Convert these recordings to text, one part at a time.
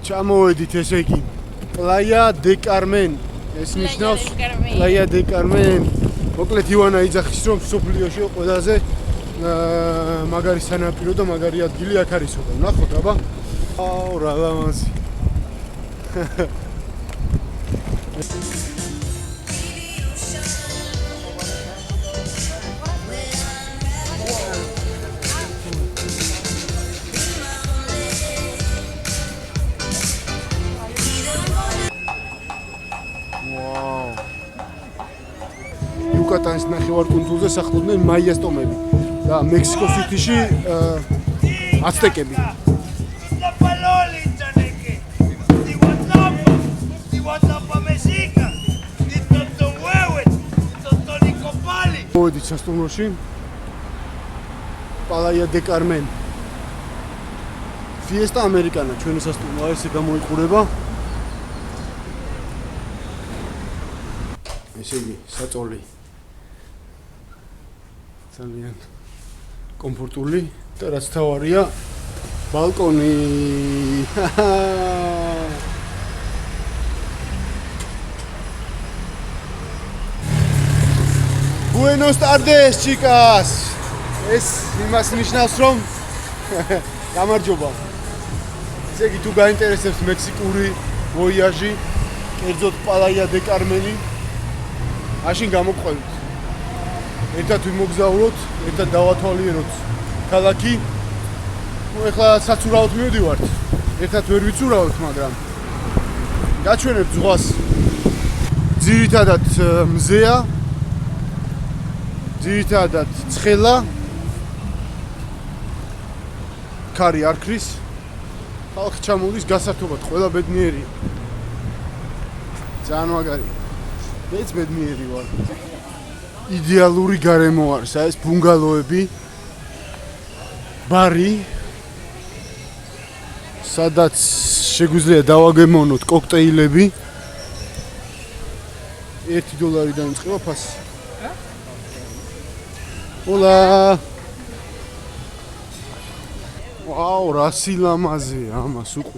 ჩამოვედით ესე იგი Playa de Carmen ეს ნიშნავს Playa de Carmen მოკლედ ივანა იძახის რომ სოფლიოში ყველაზე მაგარი სანაპირო და მაგარი ადგილი აქ არის ოდო ნახოთ აბა აუ რა ლამაზი Yucatanis ნახევარკუნძულზე სახლობდნენ მაიას ტომები და მექსიკო სიტიში აცტეკები. მოვედით სასტუმროში Playa de Carmen. Fiesta Americana ჩვენი სასტუმრო ესე გამოიყურება. ესე იგი საწოლი ძალიან კომფორტული და რაც თავარია ბალკონი Buenos tardes chicas ეს იმას ნიშნავს რომ გამარჯობა ესე იგი თუ გაინტერესებს მექსიკური ვოიაჟი კერძოდ Playa de Carmen-ი მაშინ გამოგყვებით ერთად ვიმოგზაუროთ, ერთად დავათვალიეროთ ქალაქი. ეხლა საცურავად მივდივართ. ერთად ვერ ვიცურავთ, მაგრამ გაჩვენებთ ზღვას. ძირითადად მზეა. ძირითადად ცხელა. კარი არ ქრის. ხალხი ჩამოვლის გასართობად, ყველა ბედნიერია. ძალიან მაგარი. მეც ბედნიერი ვარ. იდეალური გარემო არის, ეს ბუნგალოები, ბარი, სადაც შეგვიძლია დავაგემოვნოთ კოქტეილები. $1 დაიმწყება ფასი. Hola. Wow, რა სილამაზეა ამას უყო.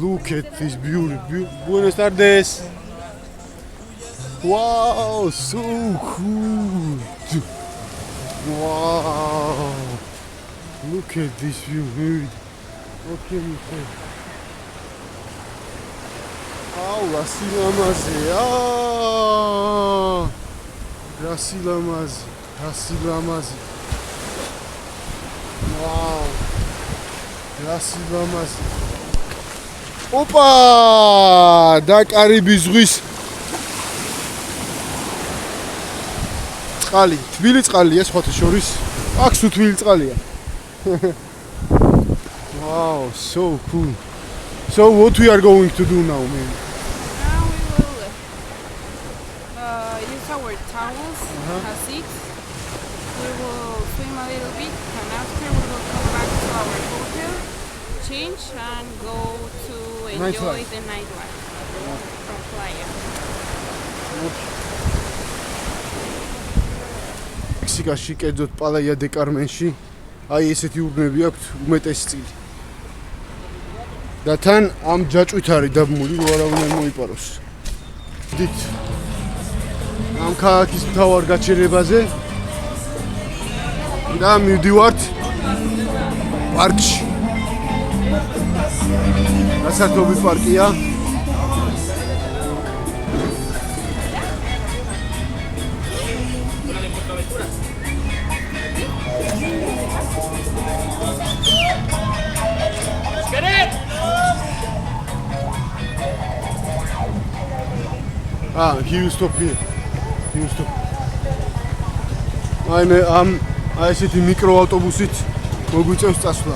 Look at this beauty. Buenas tardes. Wow, so cool! Wow! Look at this view, dude. What can you say? Oh, la silamazi! Ah! La silamazi! La silamazi! Wow! La silamazi! Opa! Da Კარიბის ზღვის წყალი, თბილი წყალია სხვათა შორის. აქ სულ თბილი წყალია. Wow, so cool. So what we are going to do now, man? Now we will use our towels as seats. We will swim a little bit and after we will come back to our hotel, change and go to enjoy the nightlife from Playa. მექსიკაში კერძოდ Playa de Carmen-ში აი ესეთი ურნები აქვთ უმეტესი წილი. და თან ამ ჯაჭვით არის დაბმული, რომ არავინ არ მოიპაროს. დით ამ ქალაქის მთავარ გაჩერებაზე და მივდივართ პარკში. გასართობი პარკია. He will stop here. He will stop. აი ესეთი მიკროავტობუსით მოგვიწევს წასვლა.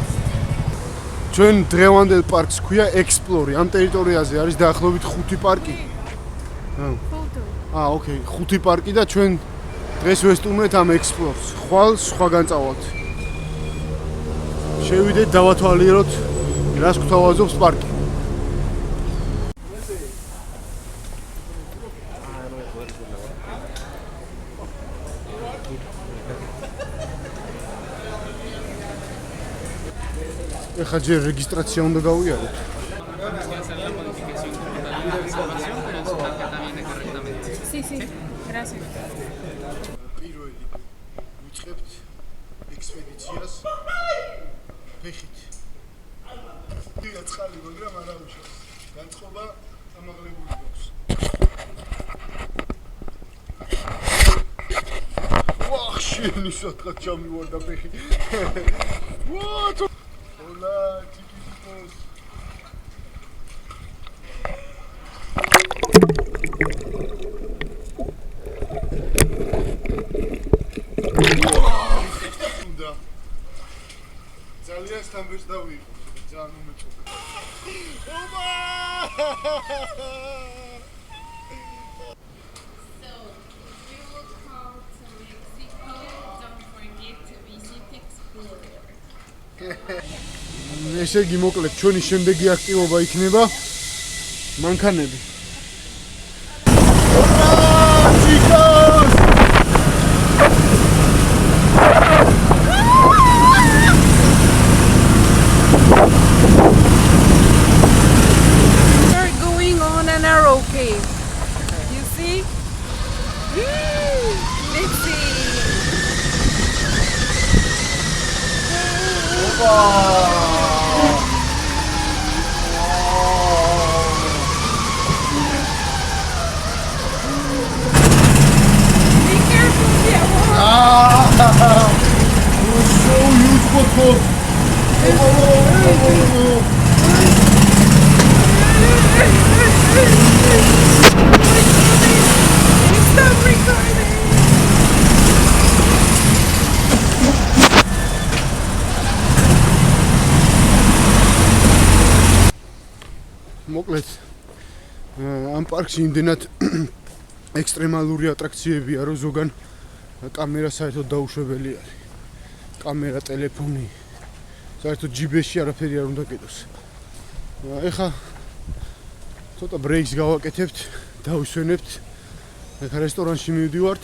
ჩვენ დღევანდელ პარკს ქვია Explore. ამ ტერიტორიაზე არის დაახლოებით 5 პარკი. ოკეი, 5 პარკი და ჩვენ დღეს ვესტუმრეთ ამ Explore-ს. ხვალ სხვაგან წავალთ. შევიდეთ დავათვალიეროთ რას გვთავაზობს პარკი. ეხლა ჯერ რეგისტრაცია უნდა გავიაროთ. reservación, pero en su tarjeta viene correctamente. Sí, sí. Gracias. პირველი ვიწყებთ ექსპედიციას ფეხით. დიახ, ხალი, მაგრამ არა უშავს. განწყობა ამაღლებული გვაქვს. ვახ, შენი სათხად ჩამივარდა ფეხი. ვათ! ოლა, ჩიკიტოს. ძალიან სტამბერს დავიღო, ძალიან უმეწონა. ობა! So, we will come to Mexico. Don't forget to visit Explorer. ესე იგი მოკლედ ჩვენი შემდეგი აქტივობა იქნება მანქანები. We're going on an arrow cave. You see? Let's see. Be careful, Diego. So huge photo. Stop recording. მოკლედ ამ პარკში იმდენად ექსტრემალური ატრაქციებია, რომ ზოგან კამერა საერთოდ დაუშვებელი არის. კამერა, ტელეფონი, საერთოდ ჯიბეში არაფერი არ უნდა გეტოს. ეხა ცოტა ბრეიქს გავაკეთებთ, დავისვენებთ. ეხა რესტორანში მივდივართ.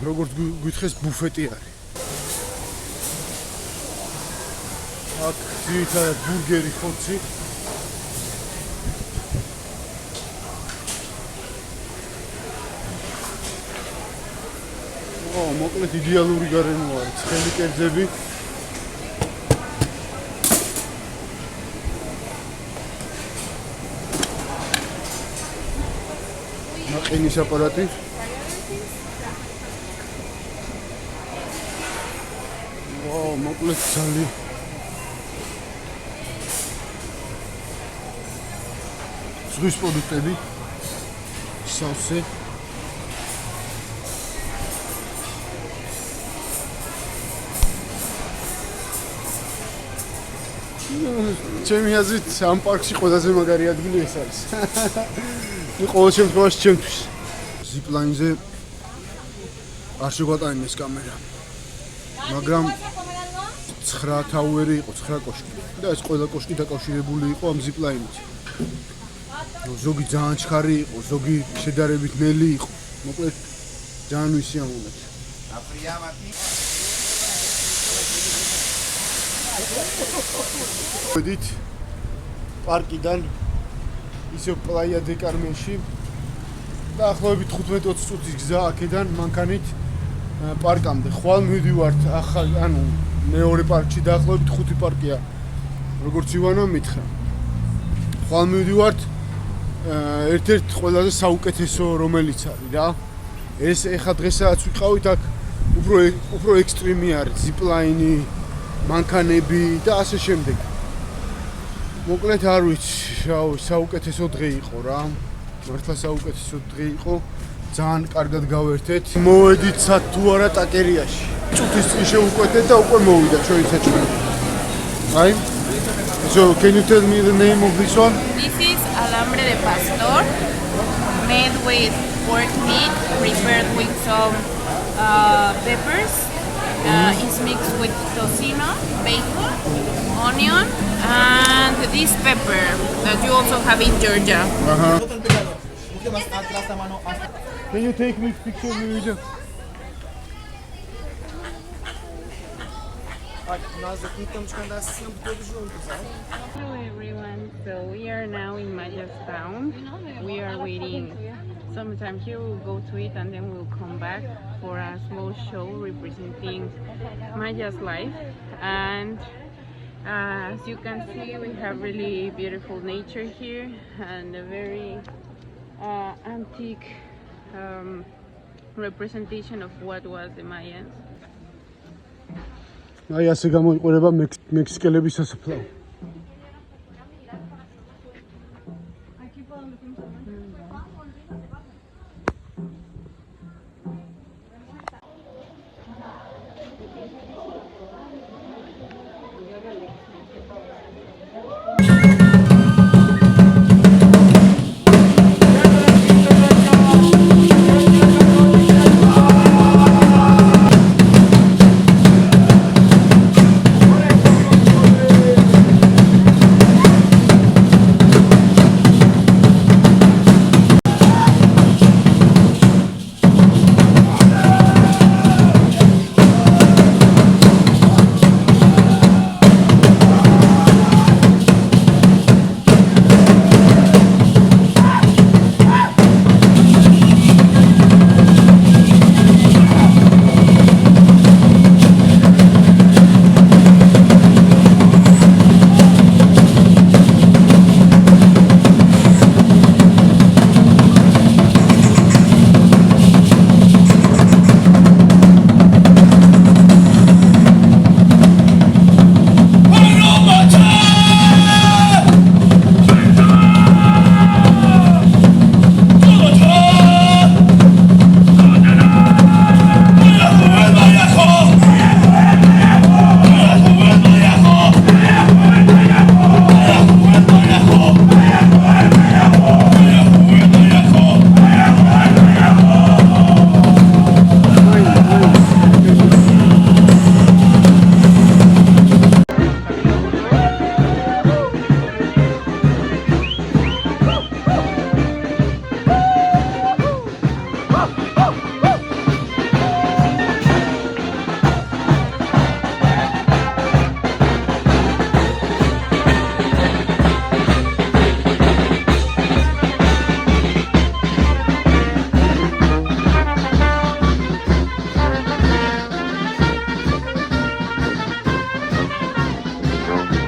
როგორც გითხეს, ბუფეტი არის. აქ ძირითადად ბურგერი, ხორცი. მოკლედ იდეალური გარემო არის, ცხელი კერძები. ნაყინის აპარატი. მოკლედ ძალიან ზღვის პროდუქტები, სავსე. ჩემი აზრით ამ პარკში ყველაზე მაგარი ადგილი ეს არის. ყოველ შემთხვევაში ჩემთვის. ზიპლაინზე არ შეგვატანეს კამერა. მაგრამ 9 თაუერი იყო, 9 კოშკი. და ეს ყველა კოშკი დაკავშირებული იყო ამ ზიპლაინით. ზოგი ძალიან ჩხარი იყო, ზოგი შედარებით ნელი იყო. მოკლედ ძალიან ვისიამოვნეთ. ვედით პარკიდან ისევ პლაია დე კარმენში. დაახლოებით 15-20 წუთის გზა აქედან მანქანით პარკამდე. ხვალ მივდივართ ახალ, ანუ მეორე პარკში დაახლოებით 5 პარკია. როგორც ივანო მითხრა. ხვალ მივდივართ ერთ-ერთ ყველაზე საუკეთესო რომელიც არის რა. ეს ეხა დღესაც ვიყავით აქ უფრო ექსტრიმი არის, ზიპლაინი, მანქანები და ასე შემდეგ. მოკლედ არ ვიცი, საუკეთესო დღე იყო რა. მართლა საუკეთესო დღე იყო. ძალიან კარგად გავერთეთ. მოვედით სად თუ არა ტაკერიაში. წუთის წინ შევუკვეთეთ და უკვე მოვიდა ჩვენი საჭმელი. Right? So, can you tell me the name of this one? This is alambre de pastor, made with pork meat, prepared with some peppers. It's mixed with tocino, bacon, onion, and this pepper that you also have in Georgia. Can you take me picture of the video? Hello everyone, so we are now in Maya's town. We are waiting sometime here, we'll go to it and then we'll come back for a small show representing Maya's life. And as you can see, we have really beautiful nature here and a very antique representation of what was the Mayans. აი ასე გამოიყურება მექსიკელების სასაფლაო.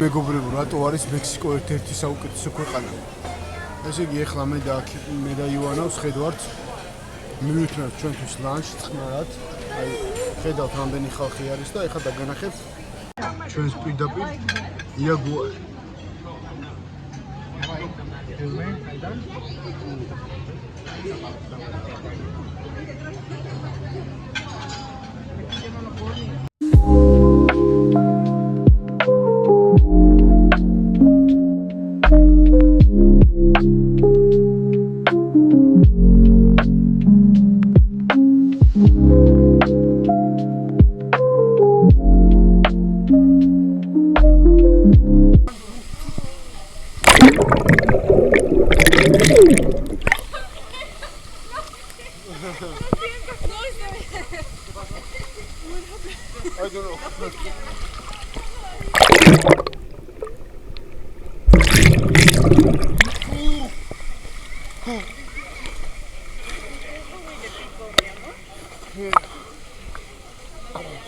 მეგობრებო, რატო არის მექსიკო ერთ-ერთი საუკეთესო ქვეყანა? ესე იგი, ეხლა მე და ივანოვს ხედავთ, მივიქნათ ჩვენთვის ლანჩი წყნარად. აი, ხედავთ რამდენი ხალხი არის და ეხლა დაგანახებთ ჩვენს პირდაპირ იაგუარი. I don't know.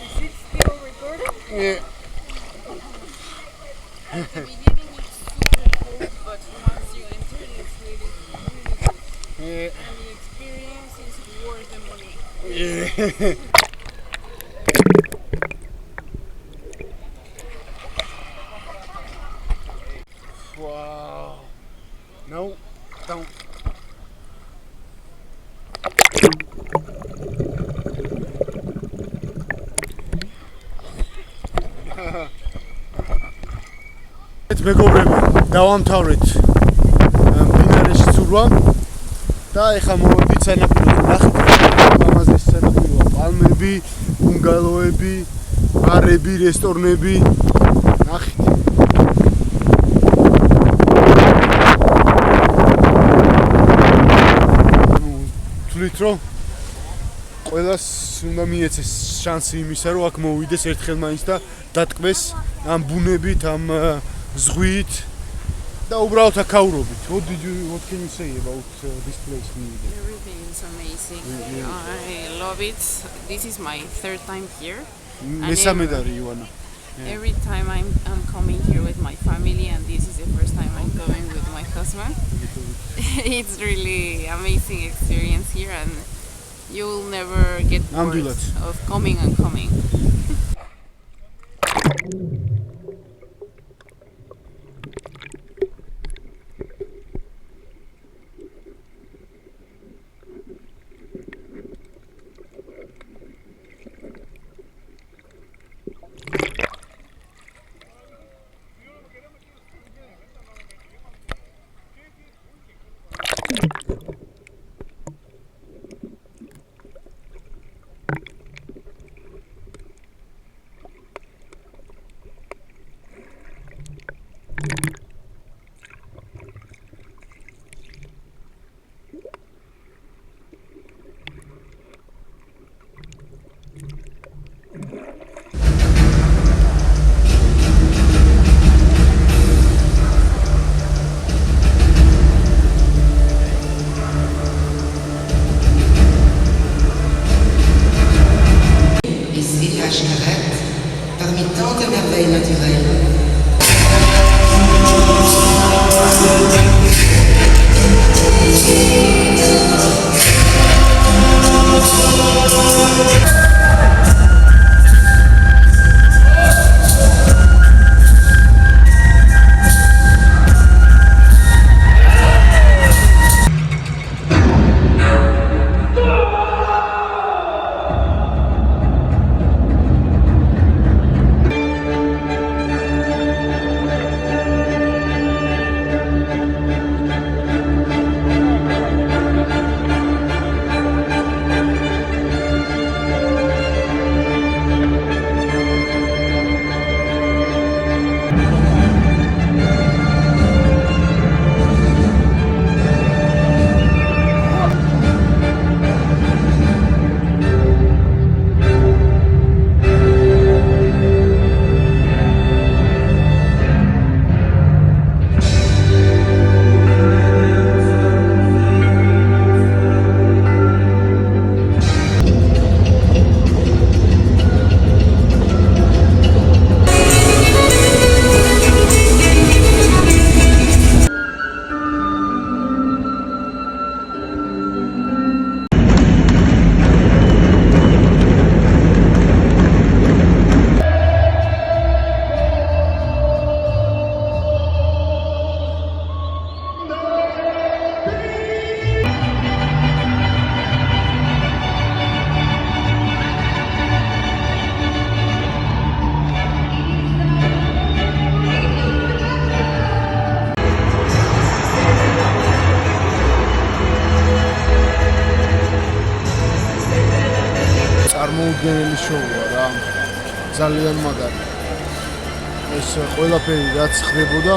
Is it still recording? Yeah. At the beginning it's super cold, but once you enter it's really good. Yeah. And the experience is worth the money. Yeah. Wow. No, don't. მეგობრებო, დავამთავრეთ მდინარეში ცურვა და ეხლა მოვედით სანაპიროზე. ნახეთ, ამაზე სანაპიროა პალმები, ბუნგალოები, ბარები, რესტორნები. ნახეთ. თვლით რომ ყველას უნდა მიეცეს შანსი იმისა, რომ აქ მოვიდეს ერთხელ მაინც და დატკბეს ამ ბუნებით, ამ ზღვით და უბრალოდ აქაურობით. What can you say about this place? Everything is amazing. I love it. This is my third time here. მესამედ არის ივანა. Every time I'm coming here with my family, and this is the first time I'm going with my husband. It's really amazing experience here, and you will never get bored of coming and coming. Parmi tant de merveilles naturelles. წარმოუდგენელი შოუა რა. ძალიან მაგარი. ეს ყველაფერი რაც ხდებოდა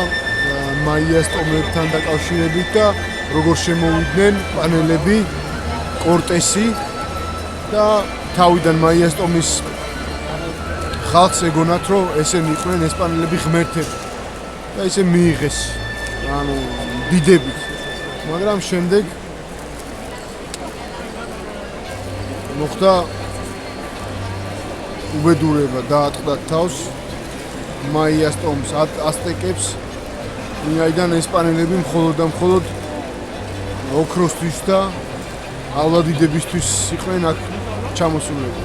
მაიას ტომებთან დაკავშირებით და როგორ შემოვიდნენ პანელები, კორტესი და თავიდან მაიას ტომის ხალხს ეგონათ, რომ ესენი იყვნენ ეს პანელები ღმერთები და ესე მიიღეს ანუ დიდებით. მაგრამ შემდეგ მოხდა უბედურება დაატყდა თავს მაიას ტომს აზტეკებს, ვინაიდან ეს პანელები მხოლოდ და მხოლოდ ოქროსთვის და ალვადიდებისთვის იყვნენ აქ ჩამოსულები.